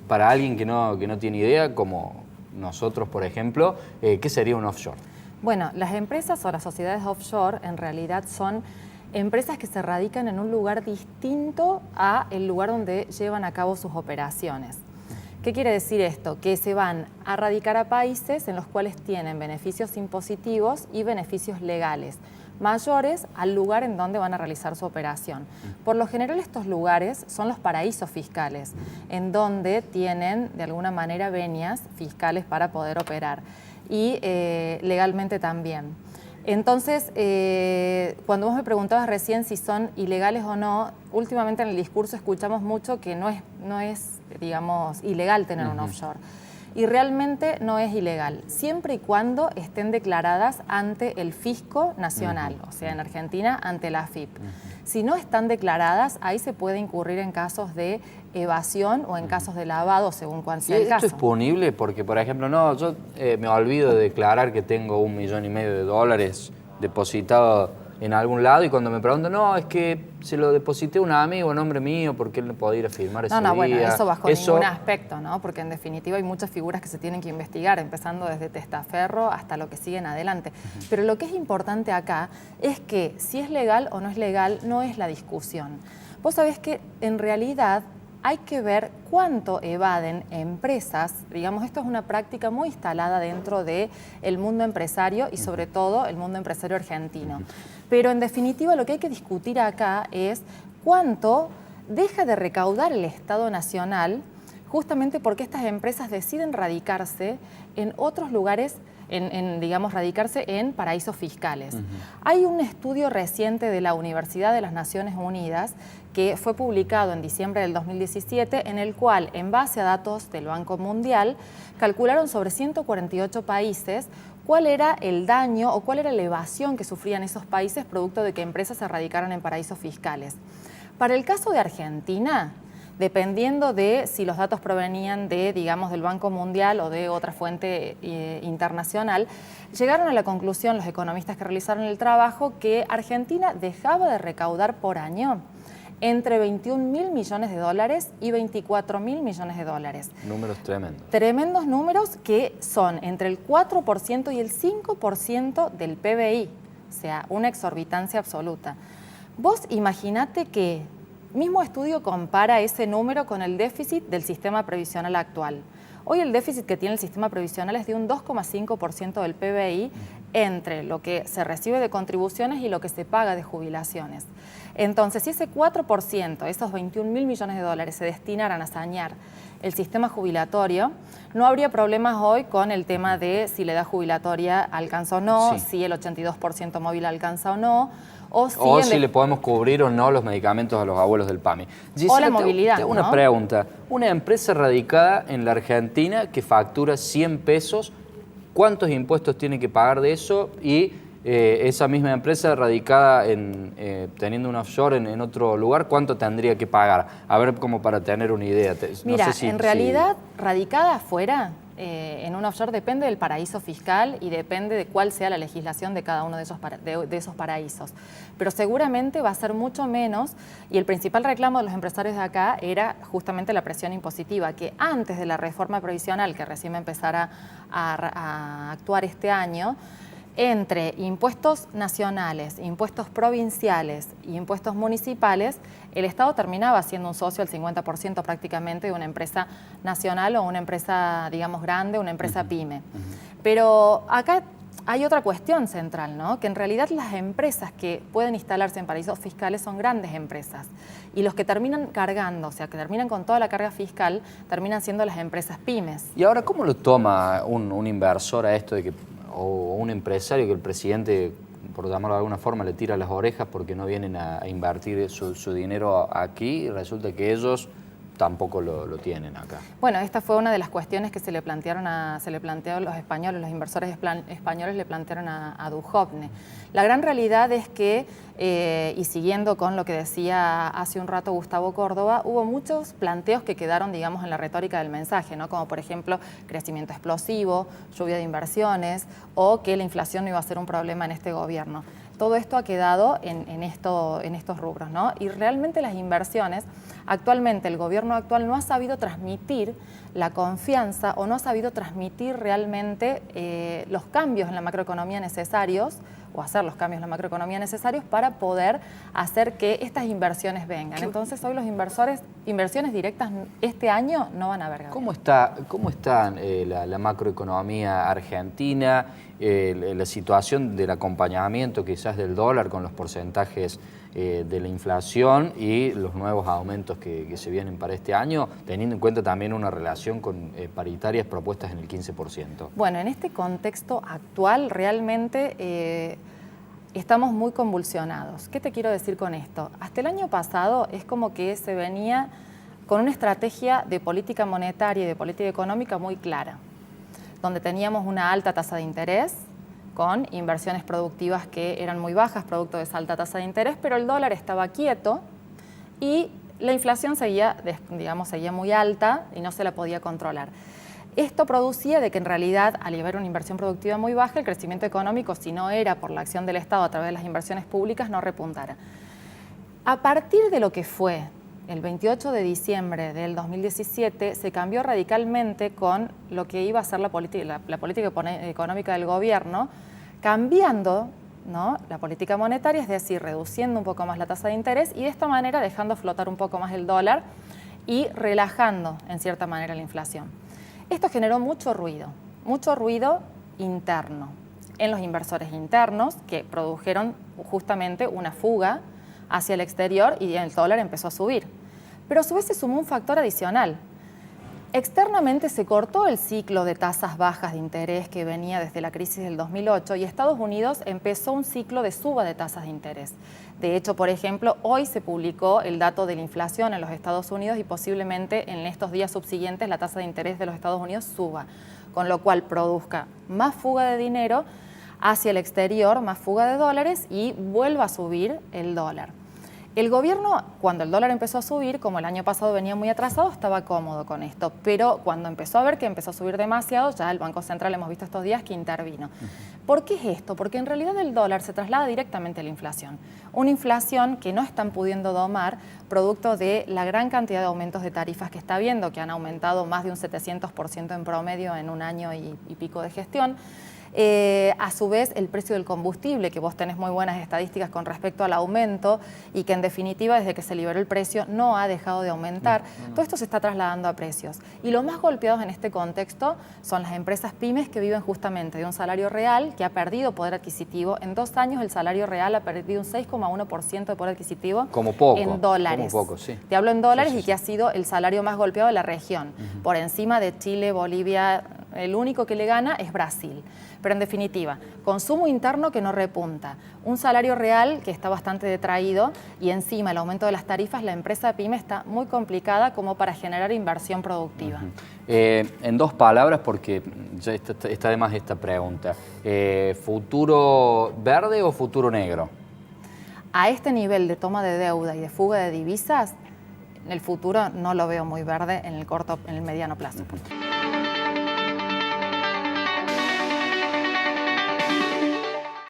Para alguien que no tiene idea, como nosotros, por ejemplo, ¿qué sería un offshore? Bueno, las empresas o las sociedades offshore en realidad son empresas que se radican en un lugar distinto a el lugar donde llevan a cabo sus operaciones. ¿Qué quiere decir esto? Que se van a radicar a países en los cuales tienen beneficios impositivos y beneficios legales mayores al lugar en donde van a realizar su operación. Por lo general estos lugares son los paraísos fiscales, en donde tienen de alguna manera venias fiscales para poder operar y legalmente también. Entonces, cuando vos me preguntabas recién si son ilegales o no, últimamente en el discurso escuchamos mucho que no es digamos, ilegal tener un offshore. Y realmente no es ilegal, siempre y cuando estén declaradas ante el fisco nacional, o sea, en Argentina, ante la AFIP. Si no están declaradas, ahí se puede incurrir en casos de evasión o en casos de lavado, según cuál sea el caso. ¿Esto es punible? Porque, por ejemplo, yo me olvido de declarar que tengo $1,500,000 depositado en algún lado y cuando me preguntan, no, es que se lo deposité a un amigo a nombre mío porque él no podía ir a firmar ese día. Bueno, eso bajo ningún aspecto, ¿no? Porque en definitiva hay muchas figuras que se tienen que investigar, empezando desde testaferro hasta lo que sigue en adelante. Pero lo que es importante acá es que si es legal o no es legal, no es la discusión. Vos sabés que en realidad hay que ver cuánto evaden empresas, digamos, esto es una práctica muy instalada dentro del mundo empresario y sobre todo el mundo empresario argentino. Pero en definitiva lo que hay que discutir acá es cuánto deja de recaudar el Estado Nacional justamente porque estas empresas deciden radicarse en otros lugares, digamos, radicarse en paraísos fiscales. Hay un estudio reciente de la Universidad de las Naciones Unidas que fue publicado en diciembre del 2017, en el cual, en base a datos del Banco Mundial, calcularon sobre 148 países cuál era el daño o cuál era la evasión que sufrían esos países producto de que empresas se radicaran en paraísos fiscales. Para el caso de Argentina, dependiendo de si los datos provenían de, digamos, del Banco Mundial o de otra fuente internacional, llegaron a la conclusión los economistas que realizaron el trabajo que Argentina dejaba de recaudar por año entre $21.000 millones y $24.000 millones. Números tremendos. Tremendos números que son entre el 4% y el 5% del PBI, o sea, una exorbitancia absoluta. Vos imaginate que mismo estudio compara ese número con el déficit del sistema previsional actual. Hoy el déficit que tiene el sistema previsional es de un 2,5% del PBI entre lo que se recibe de contribuciones y lo que se paga de jubilaciones. Entonces, si ese 4%, esos $21.000 millones, se destinaran a sanear el sistema jubilatorio, no habría problemas hoy con el tema de si la edad jubilatoria alcanza o no, si el 82% móvil alcanza o no, o si le podemos cubrir o no los medicamentos a los abuelos del PAMI. Gisela, o la movilidad, tengo una pregunta. Una empresa radicada en la Argentina que factura 100 pesos, ¿cuántos impuestos tiene que pagar de eso? Y esa misma empresa radicada teniendo un offshore en otro lugar, ¿cuánto tendría que pagar? A ver, como para tener una idea. Mira, no sé en realidad, radicada afuera, en un offshore depende del paraíso fiscal y depende de cuál sea la legislación de cada uno de esos paraísos. Pero seguramente va a ser mucho menos, y el principal reclamo de los empresarios de acá era justamente la presión impositiva, que antes de la reforma previsional, que recién empezara a actuar este año, entre impuestos nacionales, impuestos provinciales y impuestos municipales, el Estado terminaba siendo un socio al 50% prácticamente de una empresa nacional o una empresa, digamos, grande, una empresa pyme. Pero acá hay otra cuestión central, ¿no? Que en realidad las empresas que pueden instalarse en paraísos fiscales son grandes empresas y los que terminan cargando, o sea, que terminan con toda la carga fiscal, terminan siendo las empresas pymes. ¿Y ahora cómo lo toma un inversor a esto de que, o un empresario que el presidente, por llamarlo de alguna forma, le tira las orejas porque no vienen a invertir su dinero aquí y resulta que ellos tampoco lo tienen acá? Bueno, esta fue una de las cuestiones que se le planteó los españoles, los inversores españoles le plantearon a Duhovne. La gran realidad es que, y siguiendo con lo que decía hace un rato Gustavo Córdoba, hubo muchos planteos que quedaron, digamos, en la retórica del mensaje, ¿no? Como por ejemplo, crecimiento explosivo, lluvia de inversiones, o que la inflación no iba a ser un problema en este gobierno. todo esto ha quedado en estos rubros, ¿no? Y realmente las inversiones, actualmente el gobierno actual no ha sabido transmitir la confianza o no ha sabido transmitir realmente los cambios en la macroeconomía necesarios o hacer los cambios en la macroeconomía necesarios para poder hacer que estas inversiones vengan. Entonces hoy los inversiones directas este año no van a haber. ¿Cómo está la macroeconomía argentina, la situación del acompañamiento quizás del dólar con los porcentajes de la inflación y los nuevos aumentos que se vienen para este año, teniendo en cuenta también una relación con paritarias propuestas en el 15%? Bueno, en este contexto actual realmente estamos muy convulsionados. ¿Qué te quiero decir con esto? Hasta el año pasado es como que se venía con una estrategia de política monetaria y de política económica muy clara, donde teníamos una alta tasa de interés, con inversiones productivas que eran muy bajas, producto de esa alta tasa de interés, pero el dólar estaba quieto y la inflación seguía muy alta y no se la podía controlar. Esto producía de que en realidad, al haber una inversión productiva muy baja, el crecimiento económico, si no era por la acción del Estado a través de las inversiones públicas, no repuntara. A partir de lo que fue el 28 de diciembre del 2017, se cambió radicalmente con lo que iba a ser la política económica del gobierno, cambiando, ¿no?, la política monetaria, es decir, reduciendo un poco más la tasa de interés y de esta manera dejando flotar un poco más el dólar y relajando en cierta manera la inflación. Esto generó mucho ruido interno en los inversores internos que produjeron justamente una fuga hacia el exterior y el dólar empezó a subir. Pero a su vez se sumó un factor adicional. Externamente se cortó el ciclo de tasas bajas de interés que venía desde la crisis del 2008 y Estados Unidos empezó un ciclo de suba de tasas de interés. De hecho, por ejemplo, hoy se publicó el dato de la inflación en los Estados Unidos y posiblemente en estos días subsiguientes la tasa de interés de los Estados Unidos suba, con lo cual produzca más fuga de dinero hacia el exterior, más fuga de dólares y vuelva a subir el dólar. El gobierno, cuando el dólar empezó a subir, como el año pasado venía muy atrasado, estaba cómodo con esto, pero cuando empezó a ver que empezó a subir demasiado, ya el Banco Central, hemos visto estos días que intervino. ¿Por qué es esto? Porque en realidad el dólar se traslada directamente a la inflación. Una inflación que no están pudiendo domar, producto de la gran cantidad de aumentos de tarifas que está habiendo, que han aumentado más de un 700% en promedio en un año y pico de gestión. A su vez, el precio del combustible, que vos tenés muy buenas estadísticas con respecto al aumento y que en definitiva desde que se liberó el precio no ha dejado de aumentar. Todo esto se está trasladando a precios. Y los más golpeados en este contexto son las empresas pymes que viven justamente de un salario real que ha perdido poder adquisitivo. En 2 años el salario real ha perdido un 6,1% de poder adquisitivo en dólares. Como poco, sí. Te hablo en dólares y que ha sido el salario más golpeado de la región. Por encima de Chile, Bolivia, el único que le gana es Brasil. Pero en definitiva, consumo interno que no repunta, un salario real que está bastante detraído y encima el aumento de las tarifas, la empresa pyme está muy complicada como para generar inversión productiva. En 2 palabras, porque ya está de más esta pregunta, ¿futuro verde o futuro negro? A este nivel de toma de deuda y de fuga de divisas, el futuro no lo veo muy verde en el mediano plazo.